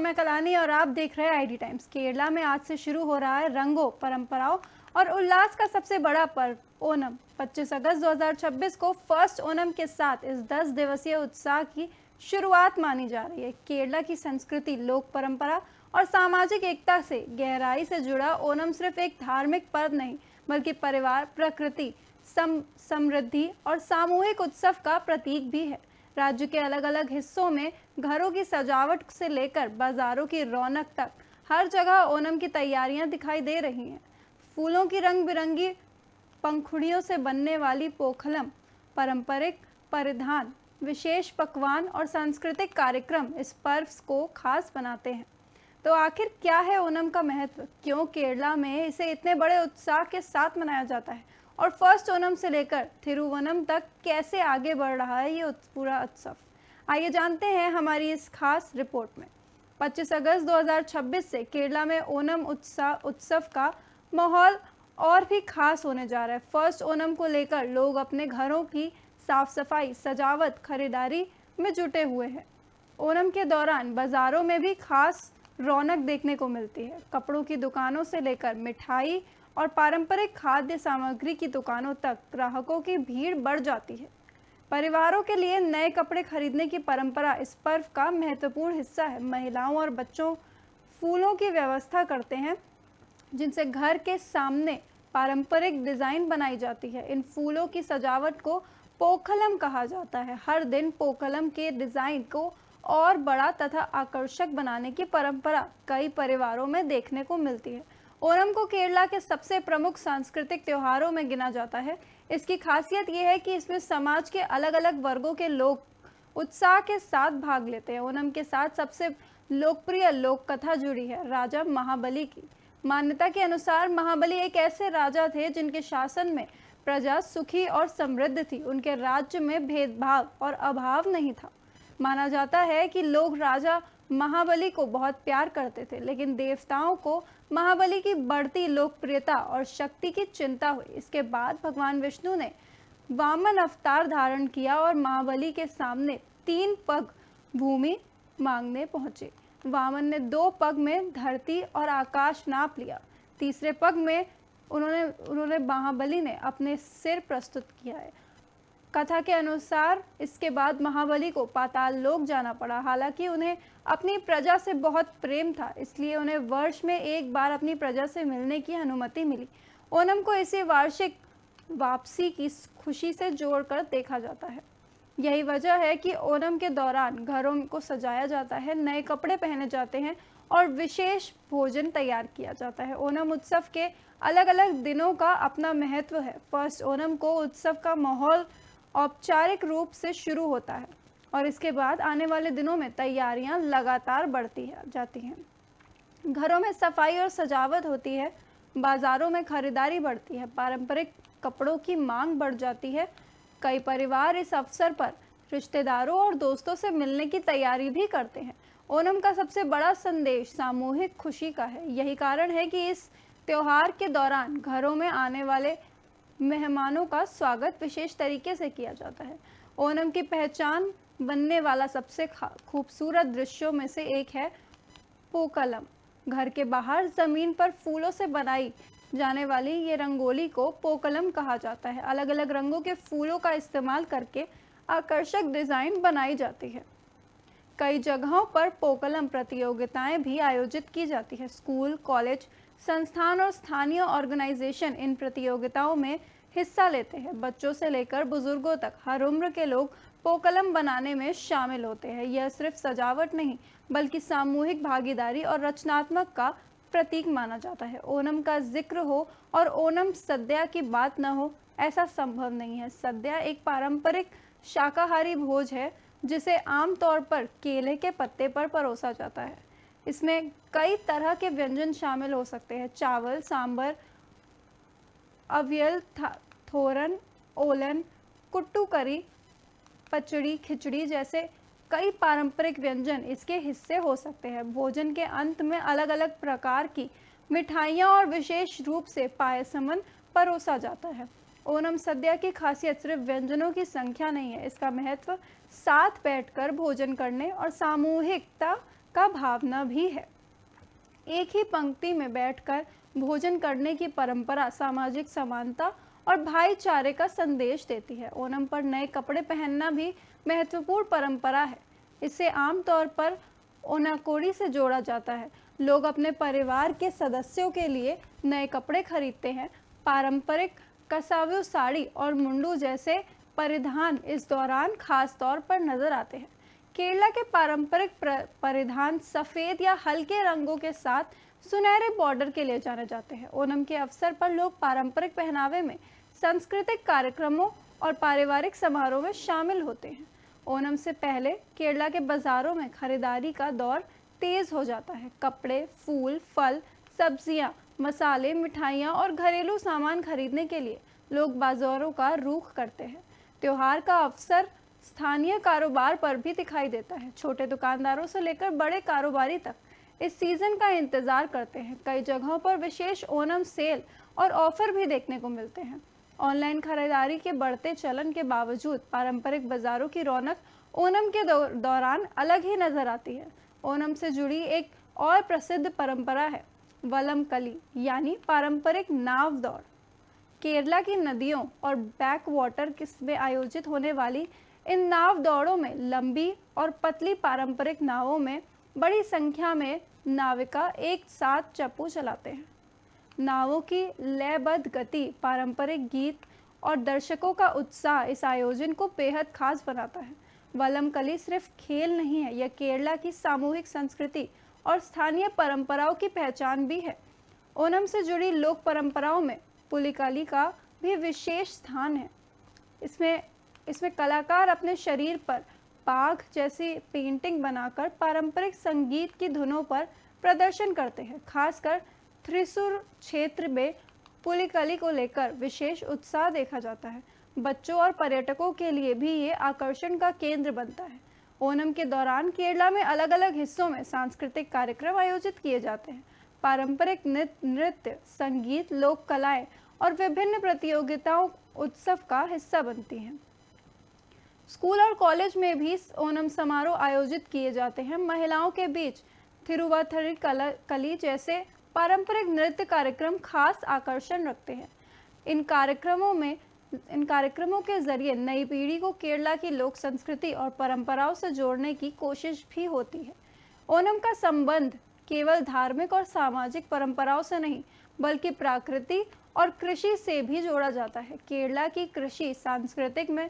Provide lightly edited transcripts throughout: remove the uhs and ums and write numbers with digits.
मैं कलानी और आप देख रहे हैं आईडी टाइम्स। केरला में आज से शुरू हो रहा है रंगों, परंपराओं और उल्लास का सबसे बड़ा पर्व ओणम। 25 अगस्त 2026 को फर्स्ट ओणम के साथ इस 10 दिवसीय उत्सव की शुरुआत मानी जा रही है। केरला की संस्कृति, लोक परंपरा और सामाजिक एकता से गहराई से जुड़ा ओणम सिर्फ एक धार्मिक पर्व नहीं, बल्कि परिवार, प्रकृति, समृद्धि और सामूहिक उत्सव का प्रतीक भी है। राज्य के अलग अलग हिस्सों में घरों की सजावट से लेकर बाजारों की रौनक तक हर जगह ओणम की तैयारियां दिखाई दे रही हैं। फूलों की रंग बिरंगी पंखुड़ियों से बनने वाली पोखलम, पारंपरिक परिधान, विशेष पकवान और सांस्कृतिक कार्यक्रम इस पर्व को खास बनाते हैं। तो आखिर क्या है ओणम का महत्व? क्यों केरला में इसे इतने बड़े उत्साह के साथ मनाया जाता है? और फर्स्ट ओणम से लेकर थिरुवनम तक कैसे आगे बढ़ रहा है ये पूरा उत्सव? आइए जानते हैं हमारी इस खास रिपोर्ट में। 25 अगस्त 2026 से केरला में ओणम उत्सव का माहौल और भी खास होने जा रहा है। फर्स्ट ओणम को लेकर लोग अपने घरों की साफ सफाई, सजावट, खरीदारी में जुटे हुए हैं। ओणम के दौरान बाजारों में भी खास रौनक देखने को मिलती है। कपड़ों की दुकानों से लेकर मिठाई और पारंपरिक खाद्य सामग्री की दुकानों तक ग्राहकों की भीड़ बढ़ जाती है। परिवारों के लिए नए कपड़े खरीदने की परंपरा इस पर्व का महत्वपूर्ण हिस्सा है। महिलाओं और बच्चों फूलों की व्यवस्था करते हैं, जिनसे घर के सामने पारंपरिक डिजाइन बनाई जाती है। इन फूलों की सजावट को पोखलम कहा जाता है। हर दिन पोखलम के डिजाइन को और बड़ा तथा आकर्षक बनाने की परंपरा कई परिवारों में देखने को मिलती है। ओणम को केरला के सबसे प्रमुख सांस्कृतिक त्योहारों में गिना जाता है। इसकी खासियत यह है कि इसमें समाज के अलग अलग वर्गों के लोग उत्साह के साथ भाग लेते हैं। ओणम के साथ सबसे लोकप्रिय लोक कथा जुड़ी है राजा महाबली की। मान्यता के अनुसार महाबली एक ऐसे राजा थे जिनके शासन में प्रजा सुखी और समृद्ध थी। उनके राज्य में भेदभाव और अभाव नहीं था। माना जाता है कि लोग राजा महाबली को बहुत प्यार करते थे, लेकिन देवताओं को महाबली की बढ़ती लोकप्रियता और शक्ति की चिंता हुई। इसके बाद भगवान विष्णु ने वामन अवतार धारण किया और महाबली के सामने 3 पग भूमि मांगने पहुंचे। वामन ने 2 पग में धरती और आकाश नाप लिया। तीसरे पग में उन्होंने महाबली ने अपने सिर प्रस्तुत किया है। कथा के अनुसार इसके बाद महाबली को पाताल लोक जाना पड़ा। हालांकि उन्हें अपनी प्रजा से बहुत प्रेम था, इसलिए उन्हें वर्ष में एक बार अपनी प्रजा से मिलने की अनुमति मिली। ओणम को इसी वार्षिक वापसी की खुशी से जोड़कर देखा जाता है। यही वजह है कि ओणम के दौरान घरों को सजाया जाता है, नए कपड़े पहने जाते हैं और विशेष भोजन तैयार किया जाता है। ओणम उत्सव के अलग अलग दिनों का अपना महत्व है। फर्स्ट ओणम को उत्सव का माहौल औपचारिक रूप से शुरू होता है और इसके बाद आने वाले दिनों में तैयारियां लगातार बढ़ती जाती हैं। घरों में सफाई और सजावट होती है, बाजारों में खरीदारी बढ़ती है, पारंपरिक कपड़ों की मांग बढ़ जाती है। कई परिवार इस अवसर पर रिश्तेदारों और दोस्तों से मिलने की तैयारी भी करते हैं। ओणम का सबसे बड़ा संदेश सामूहिक खुशी का है। यही कारण है कि इस त्योहार के दौरान घरों में आने वाले मेहमानों का स्वागत विशेष तरीके से किया जाता है। ओणम की पहचान बनने वाला सबसे खूबसूरत दृश्यों में से एक है पोकलम। घर के बाहर जमीन पर फूलों से बनाई जाने वाली ये रंगोली को पोकलम कहा जाता है। अलग अलग रंगों के फूलों का इस्तेमाल करके आकर्षक डिजाइन बनाई जाती है। कई जगहों पर पोकलम प्रतियोगिताएं भी आयोजित की जाती है। स्कूल, कॉलेज, संस्थान और स्थानीय ऑर्गेनाइजेशन इन प्रतियोगिताओं में हिस्सा लेते हैं। बच्चों से लेकर बुजुर्गों तक हर उम्र के लोग पोकलम बनाने में शामिल होते हैं। यह सिर्फ सजावट नहीं, बल्कि सामूहिक भागीदारी और रचनात्मक का प्रतीक माना जाता है। ओणम का जिक्र हो और ओणम सद्या की बात न हो, ऐसा संभव नहीं है। सद्या एक पारंपरिक शाकाहारी भोज है जिसे आमतौर पर केले के पत्ते पर परोसा जाता है। इसमें कई तरह के व्यंजन शामिल हो सकते हैं। चावल, सांबर, अवियल, थोरन, ओलन, कुट्टू करी, पचड़ी, खिचड़ी जैसे कई पारंपरिक व्यंजन इसके हिस्से हो सकते हैं। भोजन के अंत में अलग अलग प्रकार की मिठाइयाँ और विशेष रूप से पायसमन परोसा जाता है। ओणम सद्या की खासियत सिर्फ व्यंजनों की संख्या नहीं है, इसका महत्व साथ बैठकर भोजन करने और सामूहिकता का भावना भी है। एक ही पंक्ति में बैठकर भोजन करने की परंपरा सामाजिक समानता और भाईचारे का संदेश देती है। ओणम पर नए कपड़े पहनना भी महत्वपूर्ण परंपरा है। इसे आमतौर पर ओनाकोड़ी से जोड़ा जाता है। लोग अपने परिवार के सदस्यों के लिए नए कपड़े खरीदते हैं। पारंपरिक कसावू साड़ी और मुंडू जैसे परिधान इस दौरान खास तौर पर नजर आते हैं। केरला के पारंपरिक परिधान सफेद या हल्के रंगों के साथ सुनहरे बॉर्डर के लिए जाने जाते हैं। ओणम के अवसर पर लोग पारंपरिक पहनावे में सांस्कृतिक कार्यक्रमों और पारिवारिक समारोह में शामिल होते हैं। ओणम से पहले केरला के बाजारों में खरीदारी का दौर तेज हो जाता है। कपड़े, फूल, फल, सब्जियां, मसाले, मिठाइयाँ और घरेलू सामान खरीदने के लिए लोग बाजारों का रुख करते हैं। त्योहार का अवसर स्थानीय कारोबार पर भी दिखाई देता है। छोटे दुकानदारों से लेकर बड़े कारोबारी तक इस सीजन का इंतजार करते हैं। कई जगहों पर विशेष ओणम सेल और ऑफर भी देखने को मिलते हैं। ऑनलाइन खरीदारी के बढ़ते चलन के बावजूद पारंपरिक बाजारों की रौनक ओणम के दौरान अलग ही नजर आती है। ओणम से जुड़ी एक और प्रसिद्ध परंपरा है वलम कली, यानी पारंपरिक नाव दौड़। केरला की नदियों और बैक वाटर में आयोजित होने वाली इन नाव दौड़ों में लंबी और पतली पारंपरिक नावों में बड़ी संख्या में नाविका एक साथ चप्पू चलाते हैं। नावों की लयबद्ध गति, पारंपरिक गीत और दर्शकों का उत्साह इस आयोजन को बेहद खास बनाता है। वलम कली सिर्फ खेल नहीं है, यह केरला की सामूहिक संस्कृति और स्थानीय परंपराओं की पहचान भी है। ओणम से जुड़ी लोक परंपराओं में पुलिकाली का भी विशेष स्थान है। इसमें कलाकार अपने शरीर पर बाघ जैसी पेंटिंग बनाकर पारंपरिक संगीत की धुनों पर प्रदर्शन करते हैं। खासकर थ्रिसुर क्षेत्र में पुलिकली को लेकर विशेष उत्साह देखा जाता है। बच्चों और पर्यटकों के लिए भी ये आकर्षण का केंद्र बनता है। ओणम के दौरान केरला में अलग अलग हिस्सों में सांस्कृतिक कार्यक्रम आयोजित किए जाते हैं। पारंपरिक नृत्य, संगीत, लोक कलाएं और विभिन्न प्रतियोगिताओं उत्सव का हिस्सा बनती हैं। स्कूल और कॉलेज में भी ओणम समारोह आयोजित किए जाते हैं। महिलाओं के बीच थिरुवाथरी कली जैसे पारंपरिक नृत्य कार्यक्रम खास आकर्षण रखते हैं। इन कार्यक्रमों के जरिए नई पीढ़ी को केरला की लोक संस्कृति और परंपराओं से जोड़ने की कोशिश भी होती है। ओणम का संबंध केवल धार्मिक और सामाजिक परंपराओं से नहीं, बल्कि प्रकृति और कृषि से भी जोड़ा जाता है। केरला की कृषि सांस्कृतिक में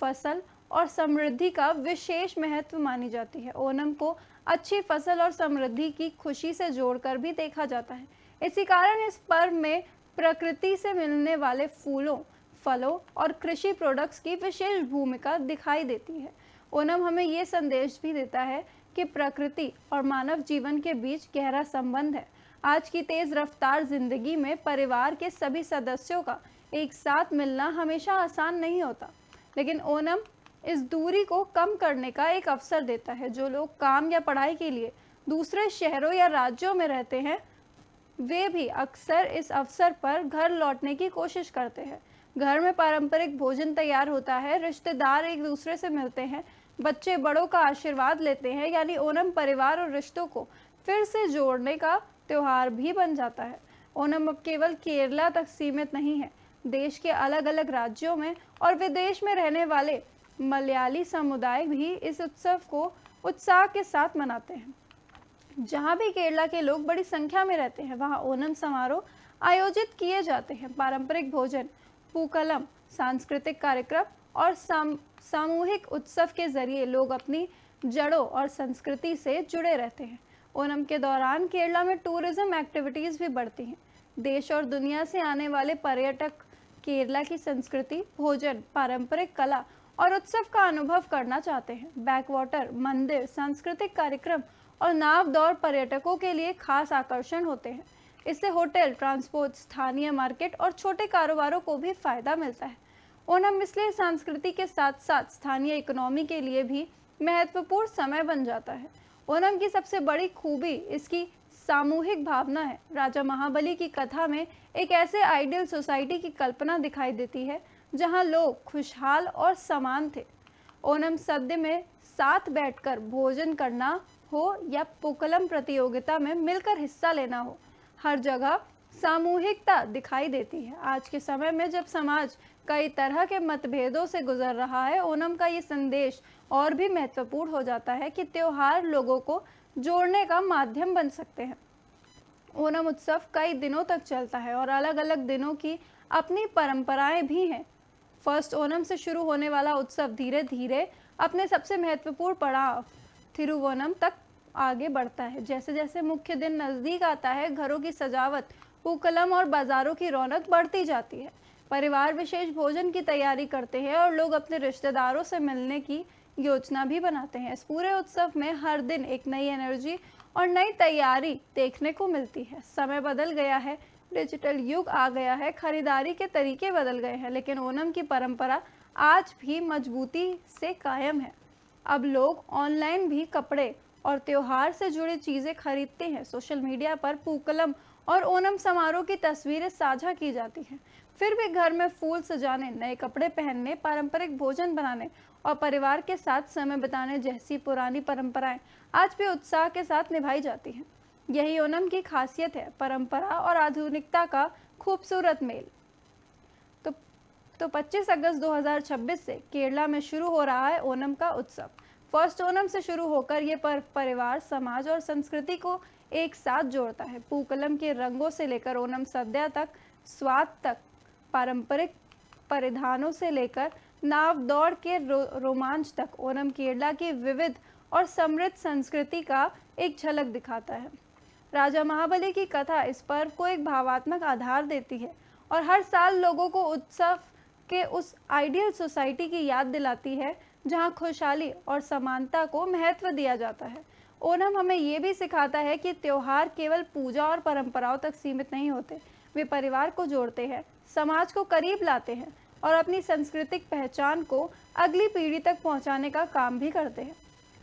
फसल और समृद्धि का विशेष महत्व मानी जाती है। ओणम को अच्छी फसल और समृद्धि की खुशी से जोड़कर भी देखा जाता है। इसी कारण इस पर्व में प्रकृति से मिलने वाले फूलों, फलों और कृषि प्रोडक्ट्स की विशेष भूमिका दिखाई देती है। ओणम हमें ये संदेश भी देता है कि प्रकृति और मानव जीवन के बीच गहरा संबंध है। आज की तेज रफ्तार जिंदगी में परिवार के सभी सदस्यों का एक साथ मिलना हमेशा आसान नहीं होता, लेकिन ओणम इस दूरी को कम करने का एक अवसर देता है। जो लोग काम या पढ़ाई के लिए दूसरे शहरों या राज्यों में रहते हैं, वे भी अक्सर इस अवसर पर घर लौटने की कोशिश करते हैं। घर में पारंपरिक भोजन तैयार होता है, रिश्तेदार एक दूसरे से मिलते हैं, बच्चे बड़ों का आशीर्वाद लेते हैं, यानी ओणम परिवार और रिश्तों को फिर से जोड़ने का त्योहार भी बन जाता है। ओणम अब केवल केरला तक सीमित नहीं है। देश के अलग अलग राज्यों में और विदेश में रहने वाले मलयाली समुदाय भी इस उत्सव को उत्साह के साथ मनाते हैं। जहाँ भी केरला के लोग बड़ी संख्या में रहते हैं, वहाँ ओणम समारोह आयोजित किए जाते हैं। पारंपरिक भोजन, पूकलम, सांस्कृतिक कार्यक्रम और सामूहिक उत्सव के जरिए लोग अपनी जड़ों और संस्कृति से जुड़े रहते हैं। ओणम के दौरान केरला में टूरिज्म एक्टिविटीज भी बढ़ती हैं। देश और दुनिया से आने वाले पर्यटक केरला की संस्कृति, भोजन, पारंपरिक कला और उत्सव का अनुभव करना चाहते हैं। बैकवाटर, मंदिर, सांस्कृतिक कार्यक्रम और नाव दौड़ पर्यटकों के लिए खास आकर्षण होते हैं। इससे होटल, ट्रांसपोर्ट, स्थानीय मार्केट और छोटे कारोबारों को भी फायदा मिलता है। ओणम इसलिए संस्कृति के साथ साथ स्थानीय इकोनॉमी के लिए भी महत्वपूर्ण समय बन जाता है। ओणम की सबसे बड़ी खूबी इसकी सामूहिक भावना है। राजा महाबली की कथा में एक ऐसे आइडियल सोसाइटी की कल्पना दिखाई देती है जहां लोग खुशहाल और समान थे। ओणम सद्य में साथ बैठकर भोजन करना, हो या पूकलम प्रतियोगिता में मिलकर हिस्सा लेना हो, हर जगह सामूहिकता दिखाई देती है। आज के समय में जब समाज कई तरह के मतभेदों से गुजर रहा है, ओणम का ये संदेश और भी महत्वपूर्ण हो जाता है कि त्योहार लोगों को जोड़ने का माध्यम बन सकते हैं। ओणम उत्सव कई दिनों तक चलता है और अलग अलग दिनों की अपनी परंपराएं भी हैं। फर्स्ट ओणम से शुरू होने वाला उत्सव धीरे धीरे अपने सबसे महत्वपूर्ण पड़ाव थिरुवोणम तक आगे बढ़ता है। जैसे जैसे मुख्य दिन नजदीक आता है, घरों की सजावट, पूकलम और बाजारों की रौनक बढ़ती जाती है। परिवार विशेष भोजन की तैयारी करते हैं और लोग अपने रिश्तेदारों से मिलने की योजना भी बनाते हैं। इस पूरे उत्सव में हर दिन एक नई एनर्जी और नई तैयारी देखने को मिलती है। समय बदल गया है, डिजिटल युग आ गया है, खरीदारी के तरीके बदल गए हैं, लेकिन ओणम की परंपरा आज भी मजबूती से कायम है। अब लोग ऑनलाइन भी कपड़े और त्योहार से जुड़ी चीजें खरीदते हैं। सोशल मीडिया पर पूकलम और ओणम समारोह की तस्वीरें साझा की जाती हैं। फिर भी घर में फूल सजाने, नए कपड़े पहनने, पारंपरिक भोजन बनाने और परिवार के साथ समय बिताने जैसी पुरानी परंपराएं आज भी उत्साह के साथ निभाई जाती हैं। यही ओणम की खासियत है, परंपरा और आधुनिकता का खूबसूरत मेल। तो 25 अगस्त 2026 से केरला में शुरू हो रहा है ओणम का उत्सव। फर्स्ट ओणम से शुरू होकर ये पर्व परिवार, समाज और संस्कृति को एक साथ जोड़ता है। पूकलम के रंगों से लेकर ओणम सद्या तक, स्वाद तक, पारंपरिक परिधानों से लेकर नाव दौड़ के रोमांच तक, ओणम केरला की विविध और समृद्ध संस्कृति का एक झलक दिखाता है। राजा महाबली की कथा इस पर्व को एक भावात्मक आधार देती है और हर साल लोगों को उत्सव के उस आइडियल सोसाइटी की याद दिलाती है जहां खुशहाली और समानता को महत्व दिया जाता है। ओणम हमें ये भी सिखाता है कि त्योहार केवल पूजा और परंपराओं तक सीमित नहीं होते, वे परिवार को जोड़ते हैं, समाज को करीब लाते हैं और अपनी सांस्कृतिक पहचान को अगली पीढ़ी तक पहुंचाने का काम भी करते हैं।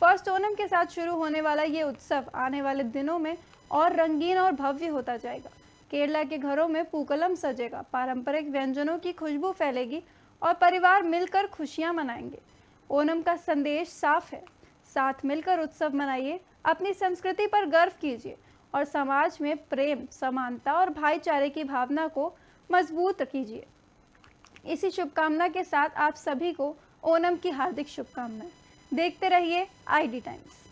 फर्स्ट ओणम के साथ शुरू होने वाला ये उत्सव आने वाले दिनों में और रंगीन और भव्य होता जाएगा। केरला के घरों में पूकलम सजेगा, पारंपरिक व्यंजनों की खुशबू फैलेगी और परिवार मिलकर खुशियां मनाएंगे। ओणम का संदेश साफ है, साथ मिलकर उत्सव मनाइए, अपनी संस्कृति पर गर्व कीजिए और समाज में प्रेम, समानता और भाईचारे की भावना को मजबूत कीजिए। इसी शुभकामना के साथ आप सभी को ओणम की हार्दिक शुभकामनाएं। देखते रहिए ID टाइम्स।